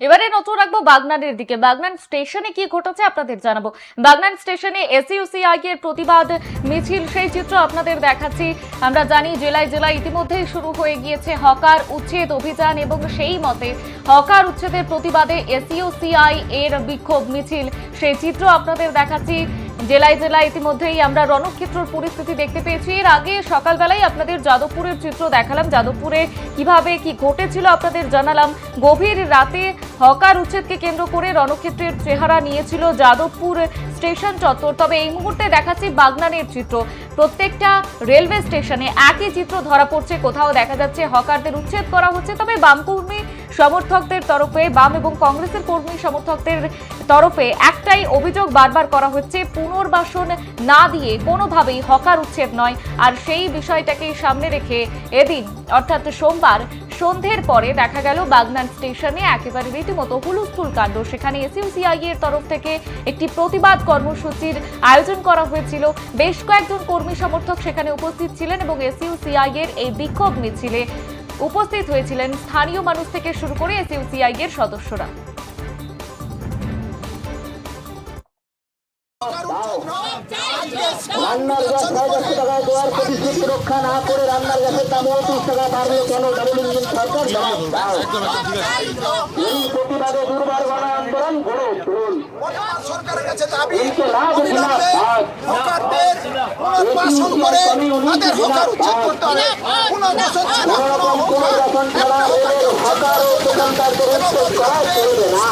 এবারে নজর রাখবো বাগনানের দিকে। বাগনান স্টেশনে কি ঘটেছে আপনাদের জানাবো। বাগনান স্টেশনে এসইউসিআই এর প্রতিবাদ মিছিল, সেই চিত্র আপনাদের দেখাচ্ছি। আমরা জানি জেলায় জেলায় ইতিমধ্যেই শুরু হয়ে গিয়েছে হকার উচ্ছেদ অভিযান এবং সেই মতে হকার উচ্ছেদের প্রতিবাদে এসইউসিআই এর বিক্ষোভ মিছিল, সেই চিত্র আপনাদের দেখাচ্ছি। জেলায় জেলায় ইতিমধ্যেই আমরা রণক্ষেত্রের পরিস্থিতি দেখতে পেয়েছি। এর আগে সকালবেলায় আপনাদের যাদবপুরের চিত্র দেখালাম, যাদবপুরে কিভাবে কি ঘটেছিল আপনাদের জানালাম। গভীর রাতে হকার উচ্ছেদকে কেন্দ্র করে রণক্ষেত্রের চেহারা নিয়েছিল যাদবপুর স্টেশন চত্বর। তবে এই মুহূর্তে দেখাচ্ছি বাগনানের চিত্র। প্রত্যেকটা রেলওয়ে স্টেশনে একই চিত্র ধরা পড়ছে, কোথাও দেখা যাচ্ছে হকারদের উচ্ছেদ করা হচ্ছে। তবে বামকর্মী সমর্থকদের তরফে, বাম এবং কংগ্রেসের কর্মী সমর্থকদের তরফে একটাই অভিযোগ বারবার করা হচ্ছে, পুনর্বাসন না দিয়ে কোনোভাবেই হকার উচ্ছেদ নয়। আর সেই বিষয়টাকেই সামনে রেখে এদিন অর্থাৎ সোমবার সন্ধ্যের পরে দেখা গেল বাগনান স্টেশনে একেবারে রীতিমতো হুলস্থুল কাণ্ড। সেখানে এসইউসিআই এর তরফ থেকে একটি প্রতিবাদ কর্মসূচির আয়োজন করা হয়েছিল। বেশ কয়েকজন কর্মী সমর্থক সেখানে উপস্থিত ছিলেন এবং এসইউসিআই এর এই বিক্ষোভ মিছিলে উপস্থিত হয়েছিলেন স্থানীয় মানুষ থেকে শুরু করে এসইউসিআই এর সদস্যরা। রান্নার গ্যাস ৬৫০ টাকায় দেওয়ার প্রতিশ্রুতি রক্ষা না করে রান্নার গ্যাসের দাম ৩৯ টাকা বাড়লে কেন ডাবল ইঞ্জিন সরকার? এই প্রতিবাদে দুর্বার গণ আন্দোলন গড়ে তুলুন। সরকারের কাছে দাবি হকারদের পুনর্বাসন করে তাদের হকার উচ্ছেদ করতে হবে। পুনর্বাসন ছাড়া পুনর্বাসন ছাড়া হকার ও দোকানদারদের উচ্ছেদ করা চলবে না।